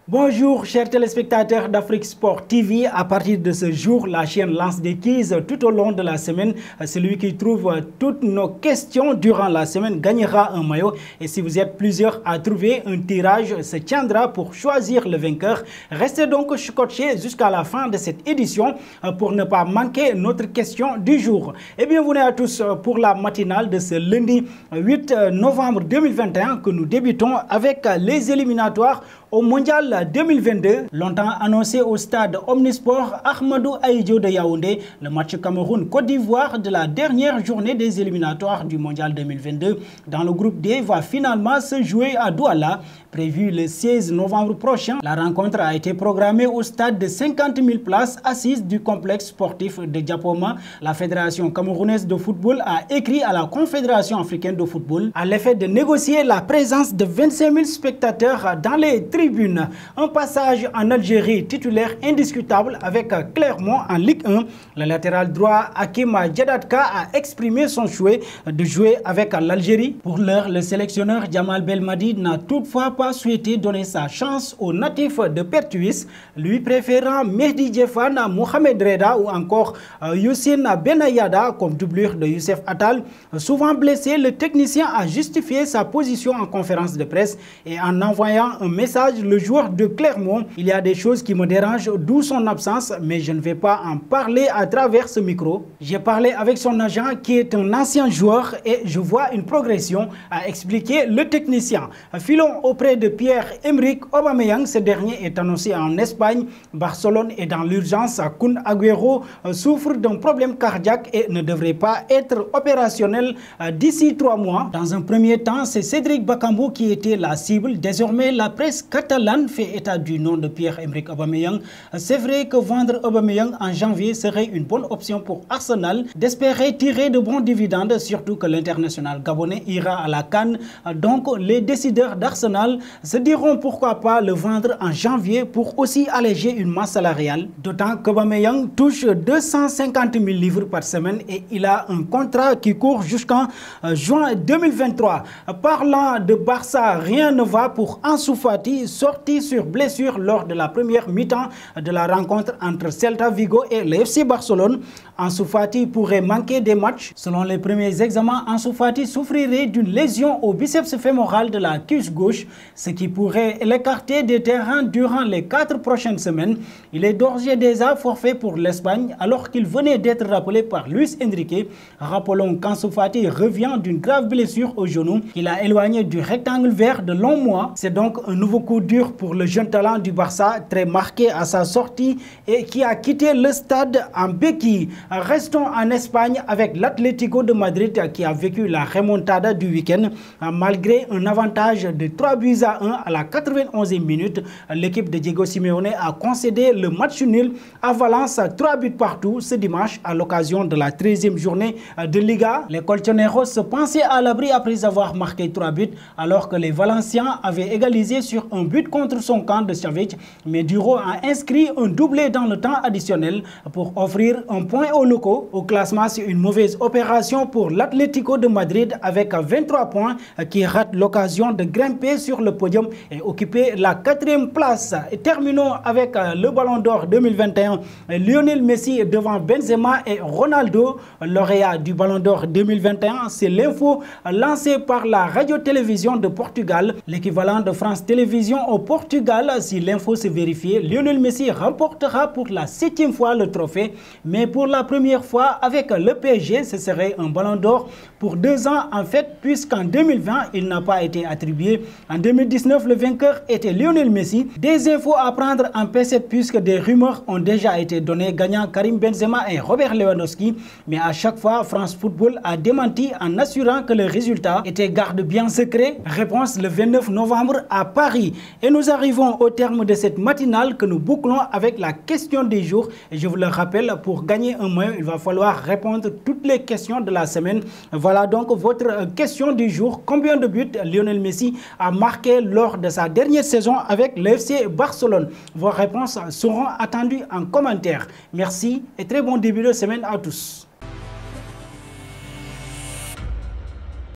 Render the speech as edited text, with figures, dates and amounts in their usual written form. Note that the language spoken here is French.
Bonjour chers téléspectateurs d'Afrique Sport TV. À partir de ce jour, la chaîne lance des quiz tout au long de la semaine. Celui qui trouve toutes nos questions durant la semaine gagnera un maillot. Et si vous êtes plusieurs à trouver, un tirage se tiendra pour choisir le vainqueur. Restez donc scotchés jusqu'à la fin de cette édition pour ne pas manquer notre question du jour. Et bienvenue à tous pour la matinale de ce lundi 8 novembre 2021 que nous débutons avec les éliminatoires au Mondial 2022, longtemps annoncé au stade Omnisport Ahmadou Ahidjo de Yaoundé, le match Cameroun-Côte d'Ivoire de la dernière journée des éliminatoires du Mondial 2022 dans le groupe D va finalement se jouer à Douala, prévu le 16 novembre prochain. La rencontre a été programmée au stade de 50 000 places assises du complexe sportif de Diapoma. La Fédération camerounaise de football a écrit à la Confédération africaine de football à l'effet de négocier la présence de 25 000 spectateurs dans les tribunes. Un passage en Algérie titulaire indiscutable avec Clermont en Ligue 1. Le latéral droit Hakim Djadatka a exprimé son souhait de jouer avec l'Algérie. Pour l'heure, le sélectionneur Djamal Belmadi n'a toutefois pas souhaité donner sa chance aux natifs de Pertuis, lui préférant Mehdi Djefan, Mohamed Reda ou encore Youssine Benayada comme doublure de Youssef Attal. Souvent blessé, le technicien a justifié sa position en conférence de presse et en envoyant un message le joueur de Clermont. Il y a des choses qui me dérangent, d'où son absence, mais je ne vais pas en parler à travers ce micro. J'ai parlé avec son agent qui est un ancien joueur et je vois une progression, a expliqué le technicien. Filons auprès de Pierre-Emerick Aubameyang. Ce dernier est annoncé en Espagne. Barcelone est dans l'urgence. Kun Agüero souffre d'un problème cardiaque et ne devrait pas être opérationnel d'ici 3 mois. Dans un premier temps, c'est Cédric Bakambu qui était la cible. Désormais, la presse catalane fait état du nom de Pierre-Emerick Aubameyang. C'est vrai que vendre Aubameyang en janvier serait une bonne option pour Arsenal d'espérer tirer de bons dividendes, surtout que l'international gabonais ira à la CAN. Donc les décideurs d'Arsenal se diront pourquoi pas le vendre en janvier pour aussi alléger une masse salariale. D'autant qu'Aubameyang touche 250 000 livres par semaine et il a un contrat qui court jusqu'en juin 2023. Parlant de Barça, rien ne va pour Ansu Fati, sorti sur blessure lors de la première mi-temps de la rencontre entre Celta Vigo et le FC Barcelone. Ansu Fati pourrait manquer des matchs. Selon les premiers examens, Ansu Fati souffrirait d'une lésion au biceps fémoral de la cuisse gauche, ce qui pourrait l'écarter des terrains durant les 4 prochaines semaines. Il est d'ores et déjà forfait pour l'Espagne alors qu'il venait d'être rappelé par Luis Enrique. Rappelons qu'Ansu Fati revient d'une grave blessure au genou qu'il a éloigné du rectangle vert de longs mois. C'est donc un nouveau coup dur pour le jeune talent du Barça, très marqué à sa sortie et qui a quitté le stade en béquille. Restons en Espagne avec l'Atlético de Madrid qui a vécu la remontada du week-end. Malgré un avantage de 3-1 à la 91e minute, l'équipe de Diego Simeone a concédé le match nul à Valence, 3 buts partout ce dimanche à l'occasion de la 13e journée de Liga. Les Colchoneros se pensaient à l'abri après avoir marqué 3 buts alors que les Valenciens avaient égalisé sur un but contre son camp de Savic, mais Duro a inscrit un doublé dans le temps additionnel pour offrir un point aux locaux. Au classement, c'est une mauvaise opération pour l'Atlético de Madrid avec 23 points qui rate l'occasion de grimper sur le podium et occuper la 4e place. Et terminons avec le Ballon d'Or 2021. Lionel Messi devant Benzema et Ronaldo, lauréat du Ballon d'Or 2021. C'est l'info lancée par la radio-télévision de Portugal, l'équivalent de France Télévisions au Portugal. Si l'info se vérifie, Lionel Messi remportera pour la 7e fois le trophée, mais pour la première fois avec le PSG, ce serait un Ballon d'Or pour 2 ans en fait, puisqu'en 2020, il n'a pas été attribué. En 2019, le vainqueur était Lionel Messi. Des infos à prendre en P7 puisque des rumeurs ont déjà été données gagnant Karim Benzema et Robert Lewandowski, mais à chaque fois, France Football a démenti en assurant que le résultat était garde bien secret. Réponse le 29 novembre à Paris. Et nous arrivons au terme de cette matinale que nous bouclons avec la question du jour. Et je vous le rappelle, pour gagner un maillot, il va falloir répondre toutes les questions de la semaine. Voilà donc votre question du jour. Combien de buts Lionel Messi a marqué lors de sa dernière saison avec le FC Barcelone? Vos réponses seront attendues en commentaire. Merci et très bon début de semaine à tous.